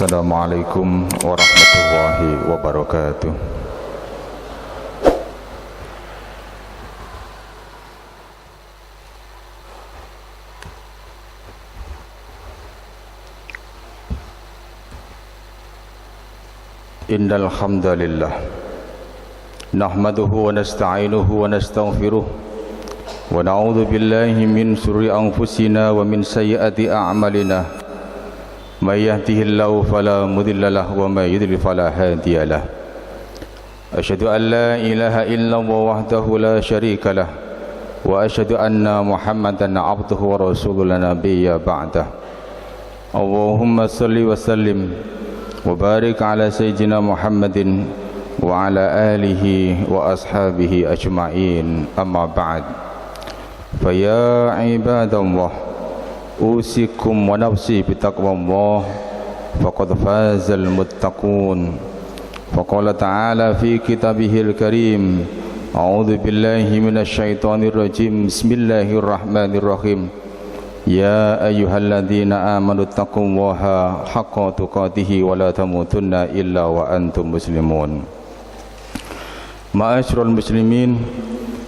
Assalamualaikum warahmatullahi wabarakatuh. Innal hamdalillah nahmaduhu wa nasta'inuhu wa nastaghfiruh wa na'udzu billahi min shururi anfusina wa min sayyiati a'malina may yahdihillahu fala mudilla lahu wa may yudlil fala hadiya lahu asyhadu an la ilaha illallah wahdahu la syarika lah wa asyhadu anna muhammadan abduhu wa rasuluhu la nabiyya ba'dah. Allahumma shalli wa sallim wa barik ala sayyidina Muhammadin wa ala alihi wa ashabihi ajma'in, amma ba'd. Fa ya ibadallah, usikum wa nafsi bitaqwallah, faqad fazal muttaqun. Faqala ta'ala fi kitabihil karim, a'udzu billahi minasy syaithanir rajim, bismillahirrahmanirrahim. Ya ayyuhalladzina amanu taqullaha haqqa tuqatih wa la tamutunna illa wa antum muslimun. Ma'asyiral muslimin,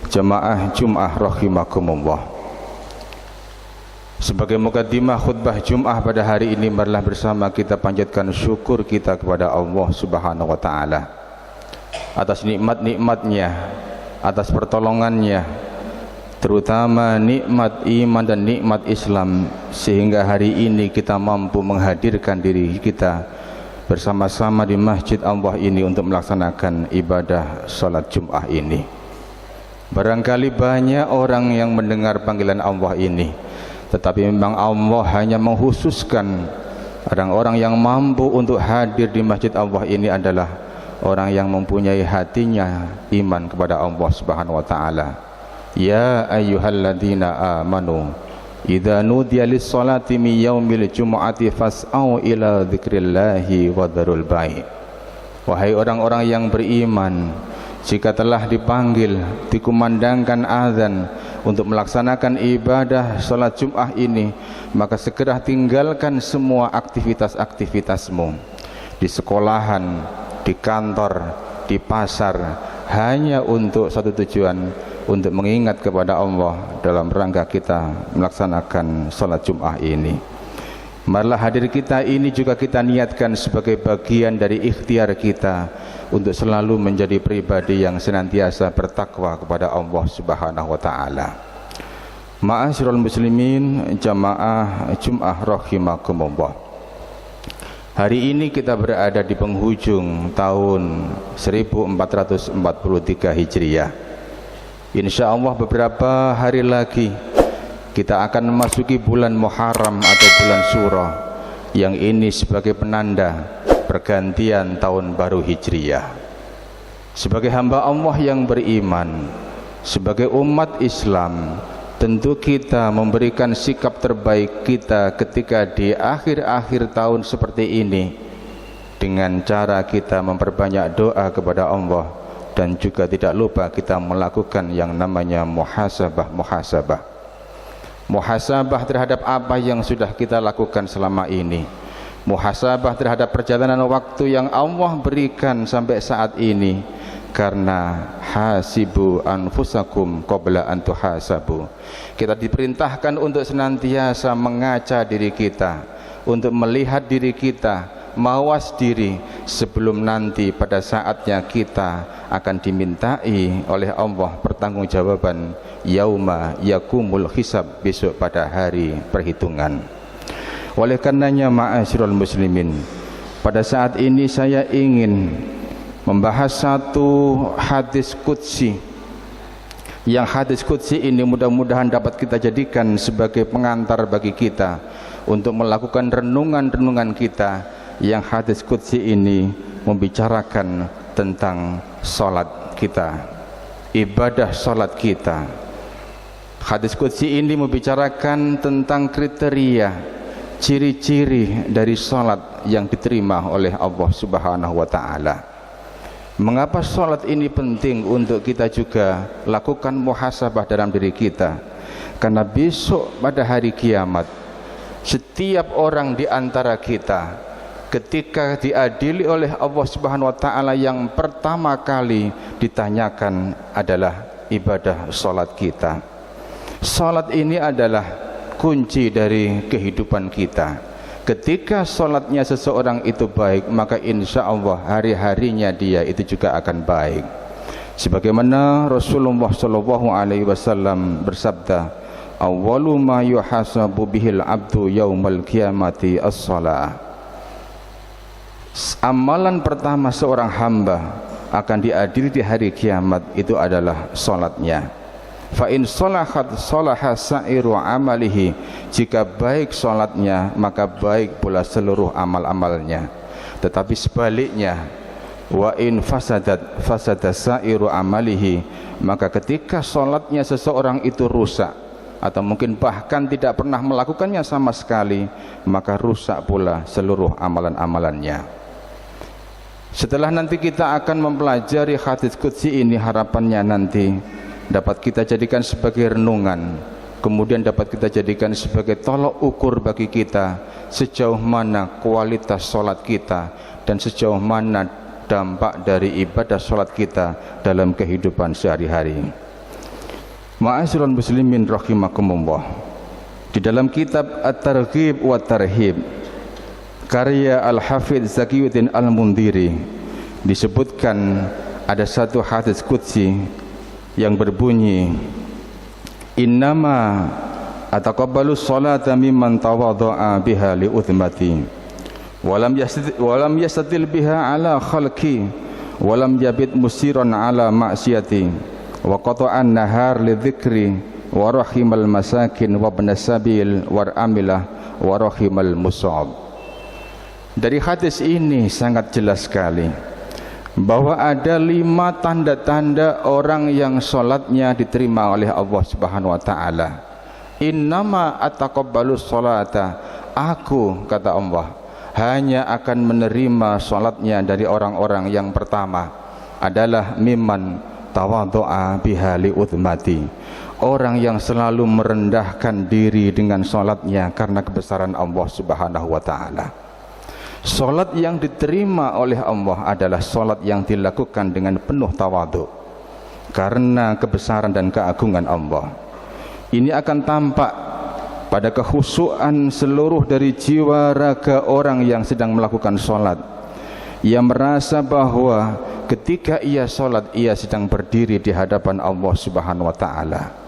jamaah Jumat rahimakumullah. Sebagai mukaddimah khutbah Jumat pada hari ini, marilah bersama kita panjatkan syukur kita kepada Allah Subhanahu wa taala atas nikmat-nikmatnya, atas pertolongannya, terutama nikmat iman dan nikmat Islam, sehingga hari ini kita mampu menghadirkan diri kita bersama-sama di masjid Allah ini untuk melaksanakan ibadah salat Jumat ini. Barangkali banyak orang yang mendengar panggilan Allah ini, tetapi memang Allah hanya mengkhususkan orang-orang yang mampu untuk hadir di masjid Allah ini adalah orang yang mempunyai hatinya iman kepada Allah Subhanahu wa taala. Ya ayyuhalladzina amanu idza nudiya lis-salati min yaumil jumu'ati fas'au ila dzikrillahi wa dzarul bai'. Wahai orang-orang yang beriman, jika telah dipanggil, dikumandangkan azan untuk melaksanakan ibadah salat Jumat ini, maka segera tinggalkan semua aktivitas-aktivitasmu di sekolahan, di kantor, di pasar, hanya untuk satu tujuan, untuk mengingat kepada Allah dalam rangka kita melaksanakan salat Jumat ini. Marilah hadir kita ini juga kita niatkan sebagai bagian dari ikhtiar kita untuk selalu menjadi pribadi yang senantiasa bertakwa kepada Allah Subhanahu wa taala. Ma'asyiral muslimin, jamaah Jumat rahimakumullah. Hari ini kita berada di penghujung tahun 1443 Hijriah. Insya Allah beberapa hari lagi kita akan memasuki bulan Muharram atau bulan Syura, yang ini sebagai penanda pergantian tahun baru Hijriah. Sebagai hamba Allah yang beriman, sebagai umat Islam, tentu kita memberikan sikap terbaik kita ketika di akhir-akhir tahun seperti ini dengan cara kita memperbanyak doa kepada Allah, dan juga tidak lupa kita melakukan yang namanya muhasabah terhadap apa yang sudah kita lakukan selama ini, muhasabah terhadap perjalanan waktu yang Allah berikan sampai saat ini. Karena hasibu anfusakum qabla an tuhasabu, kita diperintahkan untuk senantiasa mengaca diri kita, untuk melihat diri kita, mawas diri sebelum nanti pada saatnya kita akan dimintai oleh Allah pertanggungjawaban yauma yakumul hisab, besok pada hari perhitungan. Oleh karenanya ma'asyiral muslimin, pada saat ini saya ingin membahas satu hadis qudsi, yang hadis qudsi ini mudah-mudahan dapat kita jadikan sebagai pengantar bagi kita untuk melakukan renungan-renungan kita. Yang hadis qudsi ini membicarakan tentang salat kita, ibadah salat kita. Hadis qudsi ini membicarakan tentang kriteria, ciri-ciri dari salat yang diterima oleh Allah Subhanahu wa taala. Mengapa salat ini penting untuk kita juga lakukan muhasabah dalam diri kita? Karena besok pada hari kiamat, setiap orang di antara kita ketika diadili oleh Allah Subhanahu wa taala, yang pertama kali ditanyakan adalah ibadah salat kita. Salat ini adalah kunci dari kehidupan kita. Ketika salatnya seseorang itu baik, maka insya Allah hari-harinya dia itu juga akan baik. Sebagaimana Rasulullah sallallahu alaihi wasallam bersabda, awwalu ma yuhasabu bihil abdu yaumal qiyamati as-shalah. Amalan pertama seorang hamba akan diadili di hari kiamat itu adalah salatnya. Fa in shalahat shalaha sa'iru amalihi, jika baik salatnya maka baik pula seluruh amal-amalnya. Tetapi sebaliknya, wa in fasadat fasada sa'iru amalihi, maka ketika salatnya seseorang itu rusak atau mungkin bahkan tidak pernah melakukannya sama sekali, maka rusak pula seluruh amalan-amalannya. Setelah nanti kita akan mempelajari hadis qudsi ini, harapannya nanti dapat kita jadikan sebagai renungan, kemudian dapat kita jadikan sebagai tolok ukur bagi kita sejauh mana kualitas sholat kita dan sejauh mana dampak dari ibadah sholat kita dalam kehidupan sehari-hari. Ma'asyiral muslimin rahimakumullah, di dalam kitab At-Targhib wa Tarhib karya Al-Hafidz Zakiyuddin Al-Mundhiri disebutkan ada satu hadis qudsi yang berbunyi, innama ataqabbalu sholata mimman tawadha'a biha li uthmati walam yastatil biha ala khalqi walam yabit musiran ala ma'siyati wa qata'an nahar li dhikri wa rahimal masakin wa ibnas sabil wa amilah wa rahimal musab. Dari hadis ini sangat jelas sekali bahwa ada 5 tanda-tanda orang yang sholatnya diterima oleh Allah Subhanahu wa ta'ala. Innama ataqabbalu sholata, aku, kata Allah, hanya akan menerima sholatnya dari orang-orang yang pertama adalah mimman tawadhu'a biha li uthmati, orang yang selalu merendahkan diri dengan sholatnya karena kebesaran Allah Subhanahu wa ta'ala. Salat yang diterima oleh Allah adalah salat yang dilakukan dengan penuh tawadhu karena kebesaran dan keagungan Allah. Ini akan tampak pada kekhusyuan seluruh dari jiwa raga orang yang sedang melakukan salat. Ia merasa bahwa ketika ia salat, ia sedang berdiri di hadapan Allah Subhanahu wa taala.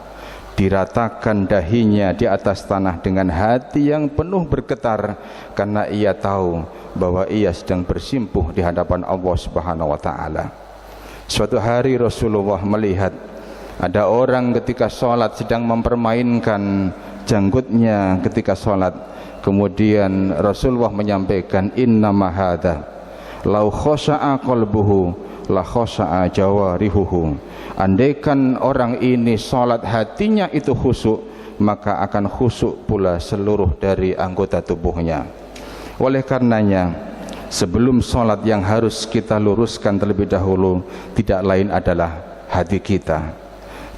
Diratakan dahinya di atas tanah dengan hati yang penuh bergetar karena ia tahu bahwa ia sedang bersimpuh di hadapan Allah Subhanahu wa taala. Suatu hari Rasulullah melihat ada orang ketika sholat sedang mempermainkan janggutnya ketika sholat. Kemudian Rasulullah menyampaikan, innama hadza law khasha'a qalbuhu la khasha'a jawarihuhu. Andaikan orang ini sholat hatinya itu khusyuk, maka akan khusyuk pula seluruh dari anggota tubuhnya. Oleh karenanya, sebelum sholat yang harus kita luruskan terlebih dahulu tidak lain adalah hati kita.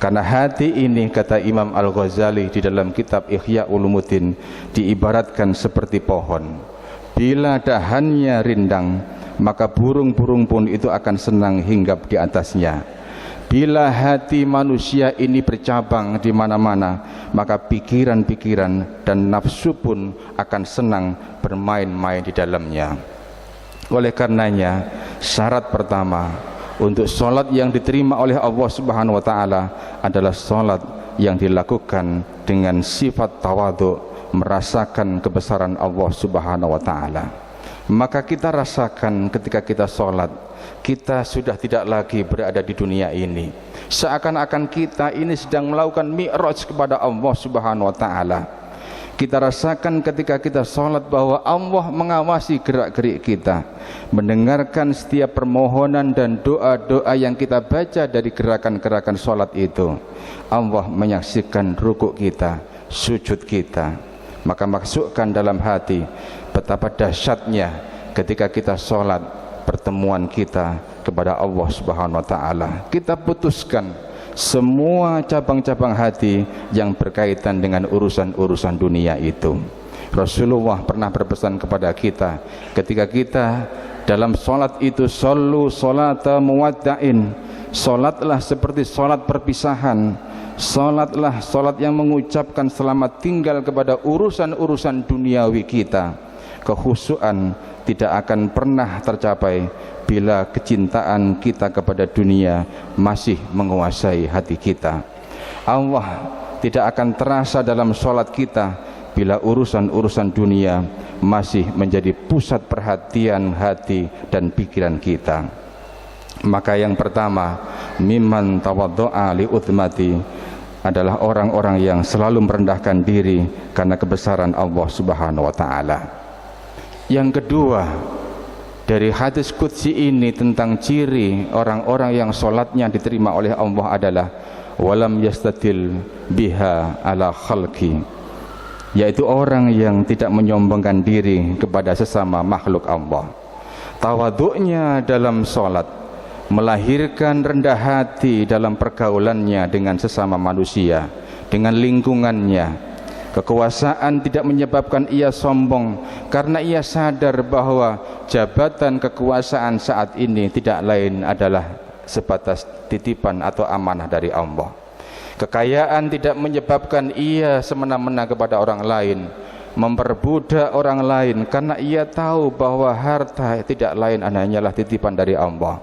Karena hati ini, kata Imam Al-Ghazali di dalam kitab Ihya Ulumuddin, diibaratkan seperti pohon. Bila dahannya rindang, maka burung-burung pun itu akan senang hinggap di atasnya. Bila hati manusia ini bercabang di mana-mana, maka pikiran-pikiran dan nafsu pun akan senang bermain-main di dalamnya. Oleh karenanya, syarat pertama untuk sholat yang diterima oleh Allah Subhanahu wa ta'ala adalah sholat yang dilakukan dengan sifat tawadhu, merasakan kebesaran Allah Subhanahu wa ta'ala. Maka kita rasakan ketika kita sholat, kita sudah tidak lagi berada di dunia ini. Seakan-akan kita ini sedang melakukan mi'raj kepada Allah Subhanahu wa ta'ala. Kita rasakan ketika kita sholat bahwa Allah mengawasi gerak-gerik kita, mendengarkan setiap permohonan dan doa-doa yang kita baca dari gerakan-gerakan sholat itu. Allah menyaksikan rukuk kita, sujud kita. Maka masukkan dalam hati betapa dahsyatnya ketika kita sholat, pertemuan kita kepada Allah Subhanahu wa ta'ala. Kita putuskan semua cabang-cabang hati yang berkaitan dengan urusan-urusan dunia itu. Rasulullah pernah berpesan kepada kita ketika kita dalam sholat itu, shollu sholata muwadda'in, sholatlah seperti sholat perpisahan, sholatlah sholat yang mengucapkan selamat tinggal kepada urusan-urusan duniawi kita. Kekhusyuan tidak akan pernah tercapai bila kecintaan kita kepada dunia masih menguasai hati kita. Allah tidak akan terasa dalam sholat kita bila urusan-urusan dunia masih menjadi pusat perhatian hati dan pikiran kita. Maka yang pertama, mimman tawaddo'a li uthmati, adalah orang-orang yang selalu merendahkan diri karena kebesaran Allah Subhanahu wa taala. Yang kedua, dari hadis qudsi ini tentang ciri orang-orang yang sholatnya diterima oleh Allah adalah walam yastatil biha ala khalqi, yaitu orang yang tidak menyombongkan diri kepada sesama makhluk Allah. Tawaduknya dalam sholat melahirkan rendah hati dalam pergaulannya dengan sesama manusia, dengan lingkungannya. Kekuasaan tidak menyebabkan ia sombong karena ia sadar bahwa jabatan kekuasaan saat ini tidak lain adalah sebatas titipan atau amanah dari Allah. Kekayaan tidak menyebabkan ia semena-mena kepada orang lain, memperbudak orang lain, karena ia tahu bahwa harta tidak lain hanyalah titipan dari Allah.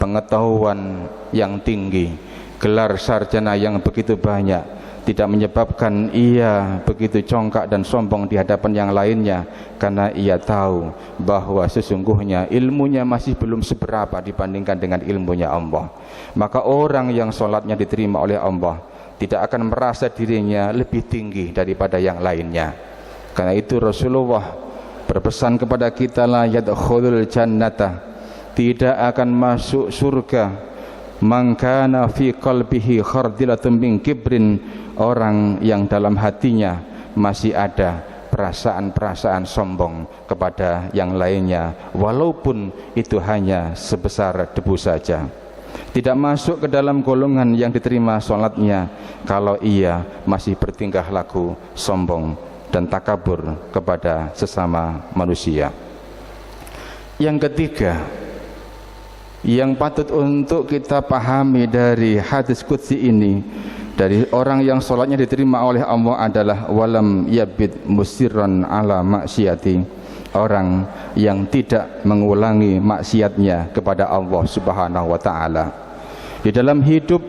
Pengetahuan yang tinggi, gelar sarjana yang begitu banyak tidak menyebabkan ia begitu congkak dan sombong di hadapan yang lainnya, karena ia tahu bahwa sesungguhnya ilmunya masih belum seberapa dibandingkan dengan ilmunya Allah. Maka orang yang sholatnya diterima oleh Allah tidak akan merasa dirinya lebih tinggi daripada yang lainnya. Karena itu Rasulullah berpesan kepada kita, la yadkhulul jannata, tidak akan masuk surga man kana fi qalbihi khardilatun min kibrin, orang yang dalam hatinya masih ada perasaan-perasaan sombong kepada yang lainnya, walaupun itu hanya sebesar debu saja. Tidak masuk ke dalam golongan yang diterima sholatnya kalau ia masih bertingkah laku sombong dan takabur kepada sesama manusia. Yang ketiga yang patut untuk kita pahami dari hadis qudsi ini, dari orang yang sholatnya diterima oleh Allah adalah walam yabid musirran ala maksiati, orang yang tidak mengulangi maksiatnya kepada Allah Subhanahu wa taala. Di dalam hidup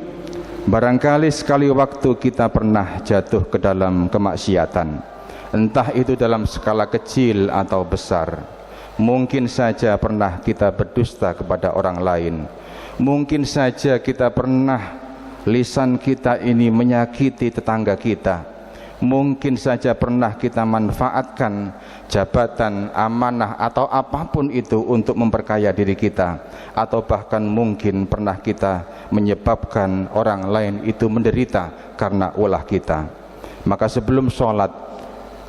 barangkali sekali waktu kita pernah jatuh ke dalam kemaksiatan, entah itu dalam skala kecil atau besar. Mungkin saja pernah kita berdusta kepada orang lain, mungkin saja kita pernah lisan kita ini menyakiti tetangga kita, mungkin saja pernah kita manfaatkan jabatan, amanah atau apapun itu untuk memperkaya diri kita, atau bahkan mungkin pernah kita menyebabkan orang lain itu menderita karena ulah kita. Maka sebelum sholat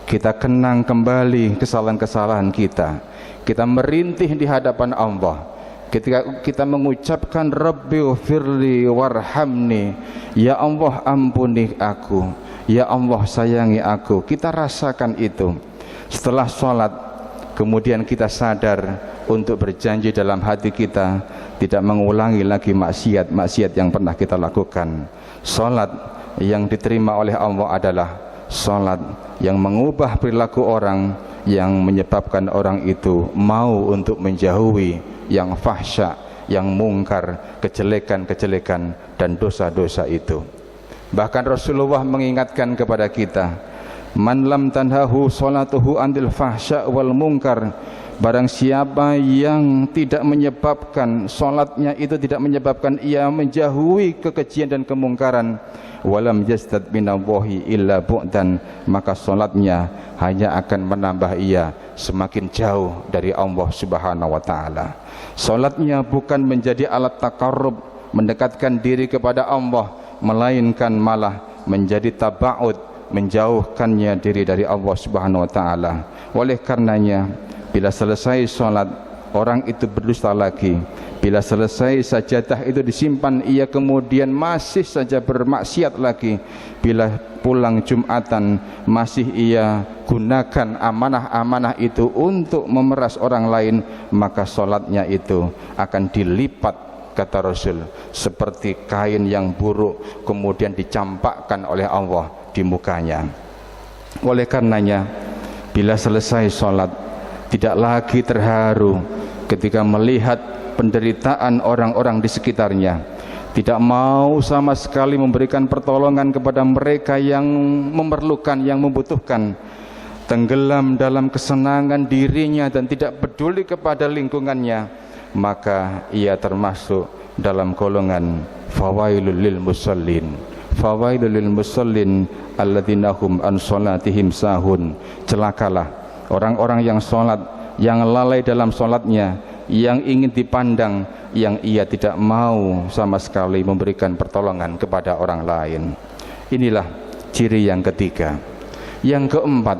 kita kenang kembali kesalahan-kesalahan kita, kita merintih di hadapan Allah. Ketika kita mengucapkan Rabbighfirli warhamni, ya Allah ampuni aku, ya Allah sayangi aku, kita rasakan itu. Setelah sholat kemudian kita sadar untuk berjanji dalam hati kita tidak mengulangi lagi maksiat-maksiat yang pernah kita lakukan. Sholat yang diterima oleh Allah adalah sholat yang mengubah perilaku orang, yang menyebabkan orang itu mau untuk menjauhi yang fahsya, yang mungkar, kejelekan-kejelekan dan dosa-dosa itu. Bahkan Rasulullah mengingatkan kepada kita, man lam tanhahu salatuhu andil fahsya wal munkar, barang siapa yang tidak menyebabkan salatnya itu tidak menyebabkan ia menjauhi kekejian dan kemungkaran, walam yazdad minallahi illa bu'dan, maka salatnya hanya akan menambah ia semakin jauh dari Allah Subhanahu wa taala. Salatnya bukan menjadi alat takarrub, mendekatkan diri kepada Allah, melainkan malah menjadi tabaud, menjauhkannya diri dari Allah Subhanahu wa taala. Oleh karenanya bila selesai salat orang itu berdusta lagi, Bila selesai sajadah itu disimpan, ia kemudian masih saja bermaksiat lagi. Bila pulang Jumatan masih ia gunakan amanah-amanah itu untuk memeras orang lain, maka sholatnya itu akan dilipat, kata Rasul, seperti kain yang buruk kemudian dicampakkan oleh Allah di mukanya. Oleh karenanya, bila selesai sholat, tidak lagi terharu ketika melihat penderitaan orang-orang di sekitarnya, tidak mau sama sekali memberikan pertolongan kepada mereka yang memerlukan, yang membutuhkan, tenggelam dalam kesenangan dirinya dan tidak peduli kepada lingkungannya, maka ia termasuk dalam golongan fawailul lil musallin. Fawailul lil musallin alladzina hum an sholatihim sahun. Celakalah orang-orang yang sholat, yang lalai dalam sholatnya, yang ingin dipandang, yang ia tidak mau sama sekali memberikan pertolongan kepada orang lain. Inilah ciri yang ketiga. Yang keempat,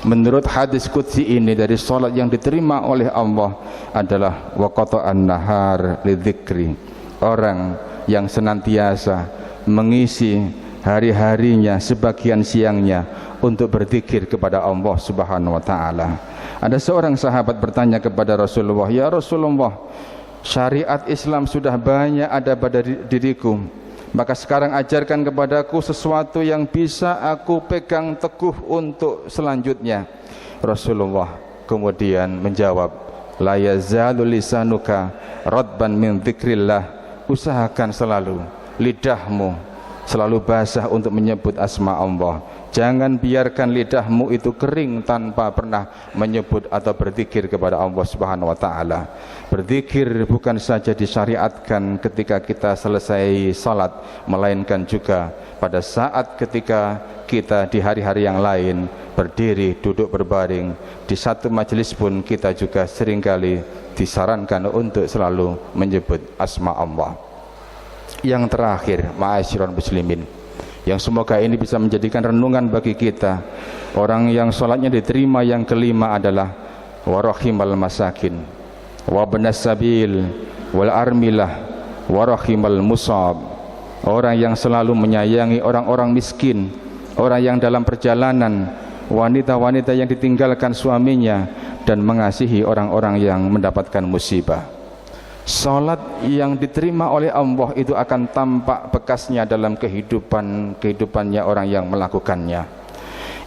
menurut hadis qudsi ini dari sholat yang diterima oleh Allah adalah waqata'an nahar lidzikri. Orang yang senantiasa mengisi hari-harinya, sebagian siangnya untuk berzikir kepada Allah Subhanahu wa taala. Ada seorang sahabat bertanya kepada Rasulullah, "Ya Rasulullah, syariat Islam sudah banyak ada pada diriku, maka sekarang ajarkan kepadaku sesuatu yang bisa aku pegang teguh untuk selanjutnya." Rasulullah kemudian menjawab, "La yazalu lisanuka radban min dzikrillah." Usahakan selalu lidahmu selalu basah untuk menyebut asma Allah. Jangan biarkan lidahmu itu kering tanpa pernah menyebut atau berzikir kepada Allah Subhanahu wa taala. Berzikir bukan saja disyariatkan ketika kita selesai salat, melainkan juga pada saat ketika kita di hari-hari yang lain berdiri, duduk, berbaring, di satu majelis pun kita juga seringkali disarankan untuk selalu menyebut asma Allah. Yang terakhir, ma'asyiral muslimin, yang semoga ini bisa menjadikan renungan bagi kita, orang yang sholatnya diterima, yang kelima adalah warahimal masakin wabnas sabil wal armilah warahimal musab. Orang yang selalu menyayangi orang-orang miskin, orang yang dalam perjalanan, wanita-wanita yang ditinggalkan suaminya, dan mengasihi orang-orang yang mendapatkan musibah. Salat yang diterima oleh Allah itu akan tampak bekasnya dalam kehidupannya orang yang melakukannya.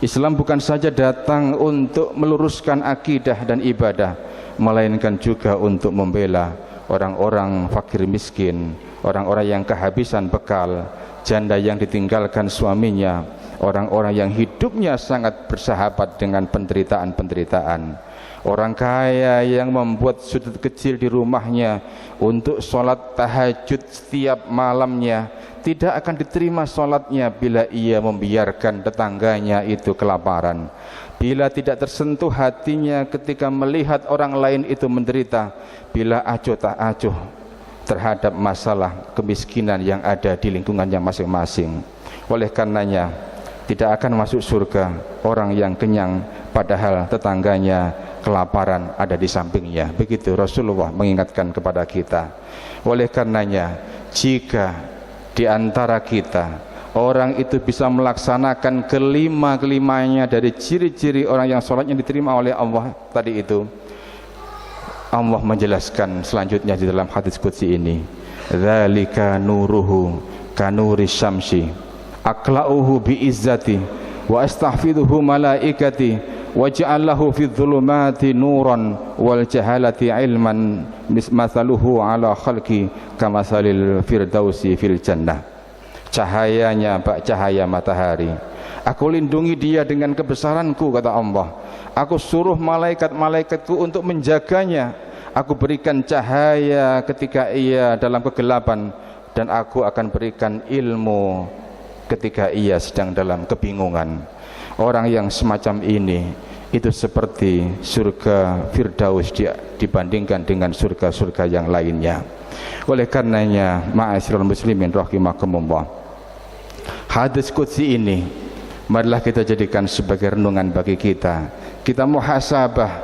Islam bukan saja datang untuk meluruskan akidah dan ibadah, melainkan juga untuk membela orang-orang fakir miskin, orang-orang yang kehabisan bekal, janda yang ditinggalkan suaminya, orang-orang yang hidupnya sangat bersahabat dengan penderitaan-penderitaan, orang kaya yang membuat sudut kecil di rumahnya untuk sholat tahajud setiap malamnya. Tidak akan diterima sholatnya bila ia membiarkan tetangganya itu kelaparan, bila tidak tersentuh hatinya ketika melihat orang lain itu menderita, bila acuh tak acuh terhadap masalah kemiskinan yang ada di lingkungannya masing-masing. Oleh karenanya, tidak akan masuk surga orang yang kenyang padahal tetangganya kelaparan ada di sampingnya. Begitu Rasulullah mengingatkan kepada kita. Oleh karenanya, jika di antara kita orang itu bisa melaksanakan kelima-kelimanya dari ciri-ciri orang yang sholatnya diterima oleh Allah tadi itu, Allah menjelaskan selanjutnya di dalam hadis qudsi ini, dzalika nuruhu kanuri syamsi aqla'uhu bi'izzati wa astahfiduhu malaikati waj'allahu fi dhulumati nuran wal jahalati ilman mathaluhu ala khalqi kamathalil firdausi fil jannah. Cahayanya bak cahaya matahari, aku lindungi dia dengan kebesaranku, kata Allah. Aku suruh malaikat-malaikatku untuk menjaganya. Aku berikan cahaya ketika ia dalam kegelapan, dan aku akan berikan ilmu ketika ia sedang dalam kebingungan. Orang yang semacam ini itu seperti surga Firdaus dibandingkan dengan surga-surga yang lainnya. Oleh karenanya, ma'asyiral muslimin rahimakumullah, hadis qudsi ini marilah kita jadikan sebagai renungan bagi kita. Kita muhasabah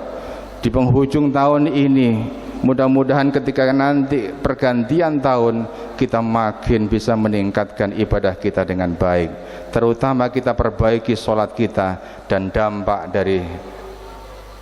di penghujung tahun ini, Mudah-mudahan ketika nanti pergantian tahun kita makin bisa meningkatkan ibadah kita dengan baik, terutama kita perbaiki sholat kita, dan dampak dari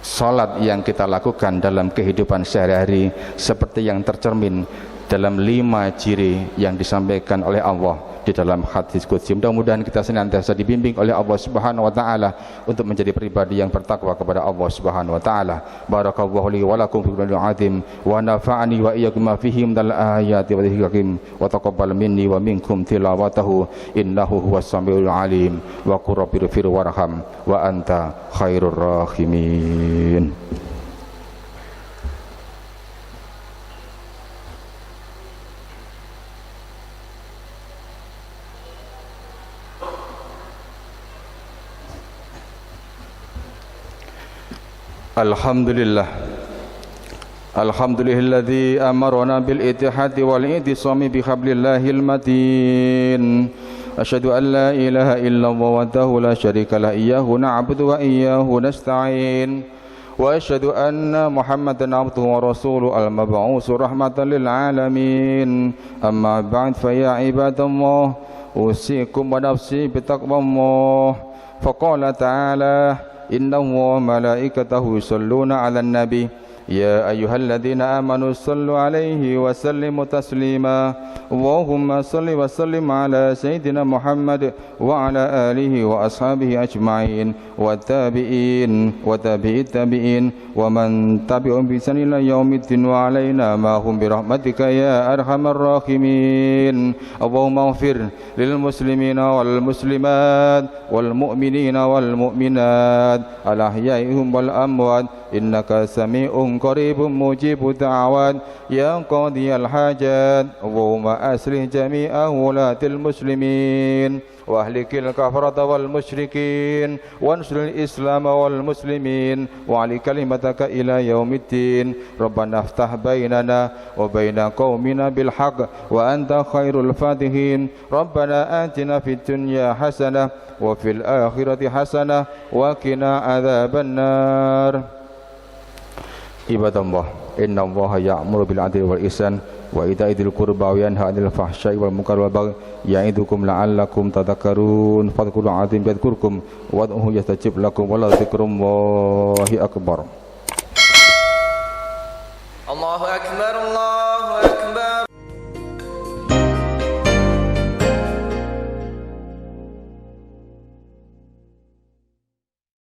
sholat yang kita lakukan dalam kehidupan sehari-hari seperti yang tercermin dalam 5 ciri yang disampaikan oleh Allah di dalam hadis qudsi. Mudah-mudahan kita senantiasa dibimbing oleh Allah Subhanahu wa taala untuk menjadi pribadi yang bertakwa kepada Allah Subhanahu wa taala. Barakallahu li wa lakum fil Qur'anil azim wa nafa'ani wa iyyakum ma fihi minal ayati wa dhikril hakim wa taqabbal minni wa minkum tilawatahu innahu huwas samiul alim wa qur rabbighfir warham wa anta khairur rahimin. Alhamdulillah, alhamdulillahilladzi amarna bil ittihadi wal i'tisami bi hablillahil matin. Asyhadu an la ilaha illallah wahdahu la syarika lah, iyyahu na'budu wa iyyahu nasta'in. Wa asyhadu anna Muhammadan abduhu wa rasuluhu al-mab'uusu rahmatan lil alamin. Amma ba'd, fa ya ibadallah, usikum wa nafsi bi taqwallah. Faqala ta'ala: Inna wa malaikatahu yusalluna 'alan nabi ya ayyuhalladzina amanu sallu 'alaihi wa sallimu taslima. Allahumma salli wa sallim 'ala sayyidina Muhammad wa 'ala alihi wa ashabihi ajma'in wa tabi'in wa tabi'it tabi'in wa man tabi'ahum bi ihsan ila yaumiddin wa 'alaina ma hum bi rahmatika ya arhamar rahimin. Allahumma ighfir lil muslimina wal muslimat wal mu'minina wal mu'minat al ahya'ihim wal amwat innaka sami'un qaribun mujibud da'awat ya qadiyal hajat. Allahumma aslih jami'a wulatil muslimin wa ahlikil kafarata wal musyrikin wansuril islam wal muslimin wa ali kalimataka ila yaumiddin. Rabbana aftah bainana wa baina qaumina bil haqq wa anta khairul fatihin. Rabbana atina fid dunya hasanah wa fil akhirati hasanah wa qina adzaban nar. Ibadallah, inna Allaha ya'muru bil 'adli wal ihsan wa ita'i dzil qurba wa yanha 'anil fahsya'i wal munkari wal baghi ya'idukum la'allakum tadhakkarun. Fadhkurul 'azim yadhkurkum wad'uhu yastajib lakum wa la dzikrullahi akbar. Allahu